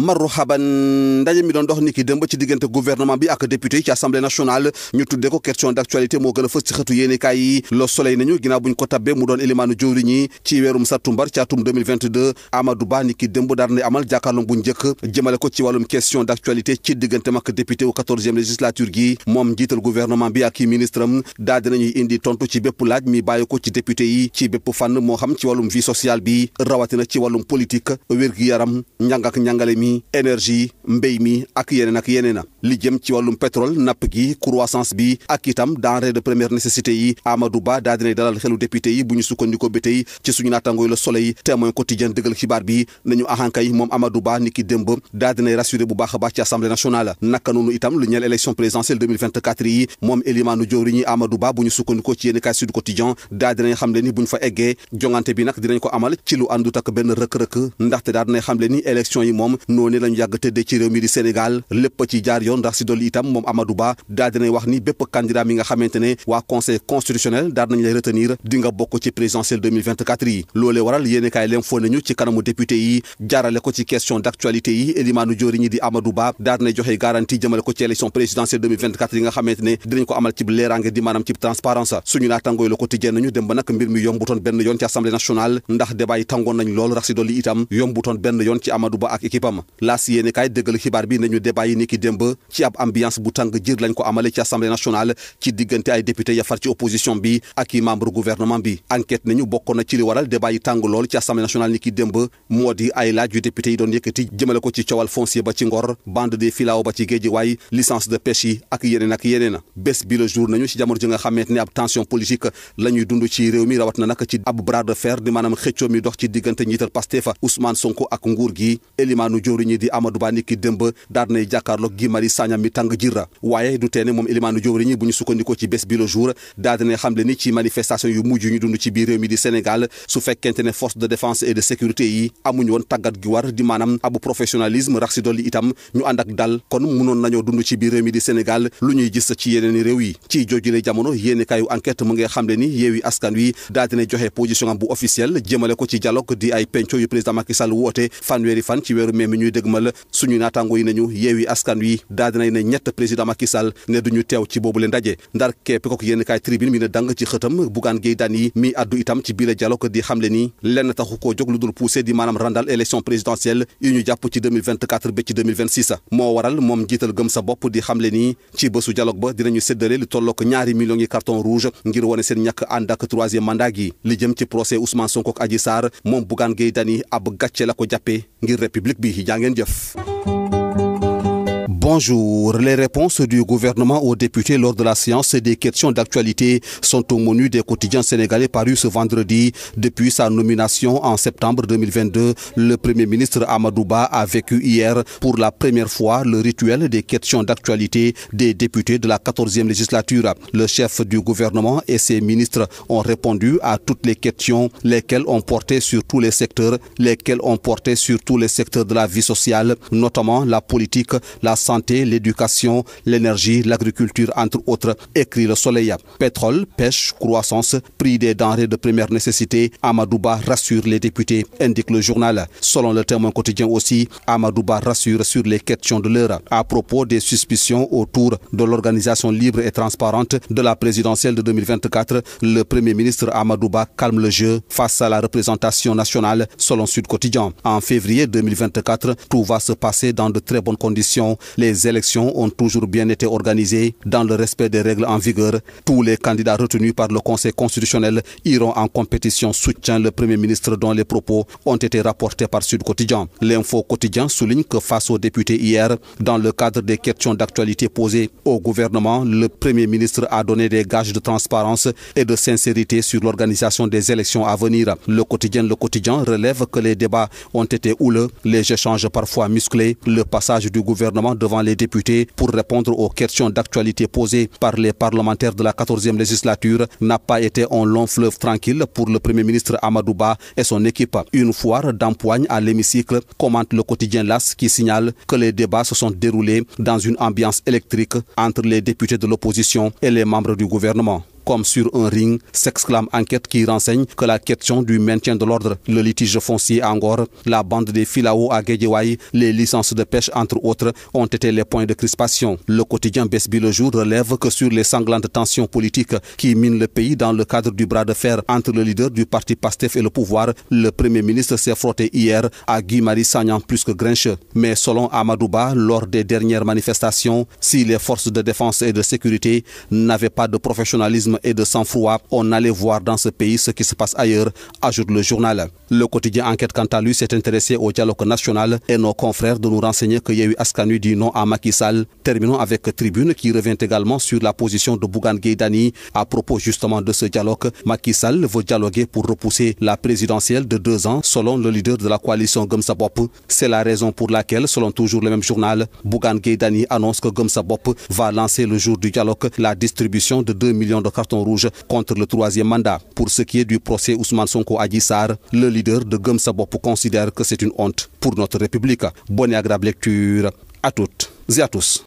marhaban ndaje mi doon dox niki démb ci diggante gouvernement bi ak député yi ci assemblée nationale ñu tuddee ko question d'actualité moo gën a fës ci xëtu yéenekaay yi Le Soleil nañu ginnaaw buñ ko tabbee mu doon élimaanu jëwriñ yi ci weerum sattumbar ci atum 2022 Amadou Ba niki démb daal na amal jàkkaarloo bu njëkk jëmale ko ci wàllum question d'actualité ci diggante ak député wu 14e législature gi moom njiital gouvernement bi ak i ministre am daal dinañuy indi tontu ci bépp laaj mi bàyyi ko ci député yi ci bépp fànn moo xam ci wàllum vie sociale bi rawatina ci wàllum politique wér-gi-yaram njàng ak njàngale mi énergie mbéy mi ak yeneen li jëm ci wàllum pétrole napp gi croissance bi ak itam denrée de première nécessité yi Amadou Ba daa dinay dalal xelu député yi bu ñu sukkandikoo ba tey ci suñu naatangooy Le Soleil Témoin Quotidien dëggal xibaar bi nañu ahankay moom Amadou Ba niki démb daa dinay rassuré bu baax a baax ci assemblée nationale naka noonu itam lu ñeel élection présidentielle 2024 yi moom élimaanu jëwriñ yi Amadou Ba bu ñu sukkandikoo ci yéenekaay Sud Quotidien daa dinañ xam le ni buñ fa eggee jongante bi nag dinañ ko amal ci lu àndut ak benn rëkk-rëkk ndaxte daa dinay xam le ni élection yi moom noonu lañu yàgg tëddee ci réew mi di Sénégal lépp ci jaar yoon ndax si dolli itam moom Amadou Ba daa dinay wax ni bépp candidat mi nga xamante ne waa conseil constitutionnel daal nañ lay retenir di nga bokk ci présidentielle 2024 yi loolee waral yéenekaay leen foo nañu ci kanamu député yi jaarale ko ci question d'actualité yi élimaanu jëwriñ yi di Amadou Ba daa dinay joxe garantie jëmale ko ci élection présidentielle 2024 yi nga xamante ne dinañ ko amal ci leeraange di maanaam ci transparence suñu naatangooy Le Quotidien nañu dem ba nag mbir mi yombutoon benn yoon ci assemblée nationale ndax débat yi tàngoon nañ lool rax si dolli itam yombutoon benn yoon ci Amadou Ba ak équipe am laas yéenekaay dëggal xibaar bi nañu débat yi niki démb ci ab ambiance bu tàng jër lañ ko amale ci assemblée nationale ci diggante ay député ya far ci opposition bi ak i membre gouvernement bi enquête nañu bokk na ci li waral débat yi tàng lool ci assemblée nationale niki démb moo di ay laaj yu député yi doon yëkkati jëmale ko ci coowal foncier ba ci Ngor bande des filao ba ci Guédiawaye licence de pêche yi ak yeneen bés bi le jour nañu ci jamono ji nga xamante ne ab tension politique la ñuy dund ci réew mi rawat na nag ci ab bras de fer di maanaam xëccoo mi dox ci diggante njiital Pastef Ousmane Sonko ak nguur gi élimaanu jëwriñ ñi di Amadou Ba niki démb daal nay jàkkaarloog Guy Marius Sagna mi tàng jira waaye du teene moom élimaanu jëwriñ ñi bu ñu sukkandikoo ci bés bi le jour daal dinay xamle ni ci manifestation yu mujj ñu dund ci biir réew mi di Sénégal su fekkente ne force de défense et de sécurité yi amuñu woon tàggat gi war di maanaam abu professionnalisme rax si dolli itam ñu ànd ak dal kon mënoon nañoo dund ci biir réew mi di Sénégal lu ñuy gis ci yeneen réew yi ci jojule jamono yéenekaayu enquête mu ngi xamle ni Yewwi Askan Wi daal dina joxe position am bu officiel jëmale ko ci dialogue di ay penco yu président Macky Sall woote fanweeri fan ci weeru mai mi ñuy dëgmal suñu naataango yi nañu Yewwi Askan Wi daal dinay ne ñett président Macky Sall ne duñu teew ci boobu leen ndaje ndar képp ko yéenekaay Tribune mi ne dang ci xëtam Bougane Gueye Dany mi addu itam ci biir dialogue di xamle ni lenn taxu koo jóg lu dul poussé di maanaam randal élection présidentielle yu ñu jàpp ci 2024 ba ci 2026 moo waral moom jiital gëm sa bopp di xamle ni ci bésu dialogue ba dinañu séddale lu tollook 2 millions yi carton rouge ngir wone seen ñàkk ànd ak 3e mandat gi li jëm ci procès Ousmane Sonko ak Adji Sarr moom Bougane Gueye Dany ab gàcce la ko jàppee ngir république bi jaa ngeen jëf. Bonjour. Les réponses du gouvernement aux députés lors de la séance des questions d'actualité sont au menu des quotidiens sénégalais parus ce vendredi. Depuis sa nomination en septembre 2022, le Premier ministre Amadou Ba a vécu hier pour la première fois le rituel des questions d'actualité des députés de la 14e législature. Le chef du gouvernement et ses ministres ont répondu à toutes les questions, lesquelles ont porté sur tous les secteurs, de la vie sociale, notamment la politique, la santé, l'éducation, l'énergie, l'agriculture, entre autres, écrit Le Soleil. Pétrole, pêche, croissance, prix des denrées de première nécessité, Amadou Ba rassure les députés, indique le journal. Selon le Témoin Quotidien aussi, Amadou Ba rassure sur les questions de l'heure. À propos des suspicions autour de l'organisation libre et transparente de la présidentielle de 2024, le Premier ministre Amadou Ba calme le jeu face à la représentation nationale, selon Sud Quotidien. En février 2024, tout va se passer dans de très bonnes conditions. Les élections ont toujours bien été organisées dans le respect des règles en vigueur. Tous les candidats retenus par le Conseil constitutionnel iront en compétition, soutient le Premier ministre dont les propos ont été rapportés par Sud Quotidien. L'Info Quotidien souligne que face aux députés hier, dans le cadre des questions d'actualité posées au gouvernement, le Premier ministre a donné des gages de transparence et de sincérité sur l'organisation des élections à venir. Le quotidien relève que les débats ont été houleux, les échanges parfois musclés, le passage du gouvernement devant les députés pour répondre aux questions d'actualité posées par les parlementaires de la 14e législature n'a pas été un long fleuve tranquille pour le Premier ministre Amadou Ba et son équipe. Une foire d'empoigne à l'hémicycle, commente le quotidien L'As qui signale que les débats se sont déroulés dans une ambiance électrique entre les députés de l'opposition et les membres du gouvernement. comme sur un ring, s'exclame enquête qui renseigne que la question du maintien de l'ordre, le litige foncier à Ngor, la bande des Filao à Guédiawaye, les licences de pêche entre autres ont été les points de crispation. Le quotidien Besbi le Jour relève que sur les sanglantes tensions politiques qui minent le pays dans le cadre du bras de fer entre le leader du parti PASTEF et le pouvoir, le Premier ministre s'est frotté hier à Guy Marius Sagna plus que grincheux. Mais selon Amadou Ba, lors des dernières manifestations, si les forces de défense et de sécurité n'avaient pas de professionnalisme et de sang-froid, on allait voir dans ce pays ce qui se passe ailleurs, ajoute le journal. Le quotidien Enquête quant à lui s'est intéressé au dialogue national et nos confrères de nous renseigner que Yewwi Askan Wi dit non à Macky Sall. Terminons avec Tribune qui revient également sur la position de Bougane Gueye Dany à propos justement de ce dialogue. Macky Sall veut dialoguer pour repousser la présidentielle de 2 ans selon le leader de la coalition Gëm Sa Bopp. C'est la raison pour laquelle, selon toujours le même journal, Bougane Gueye Dany annonce que Gëm Sa Bopp va lancer le jour du dialogue la distribution de 2 millions de cartons rouges contre le 3e mandat. Pour ce qui est du procès Ousmane Sonko Adji Sarr, le leader de Gëm Sa Bopp considère que c'est une honte pour notre République. Bonne et agréable lecture à toutes et à tous.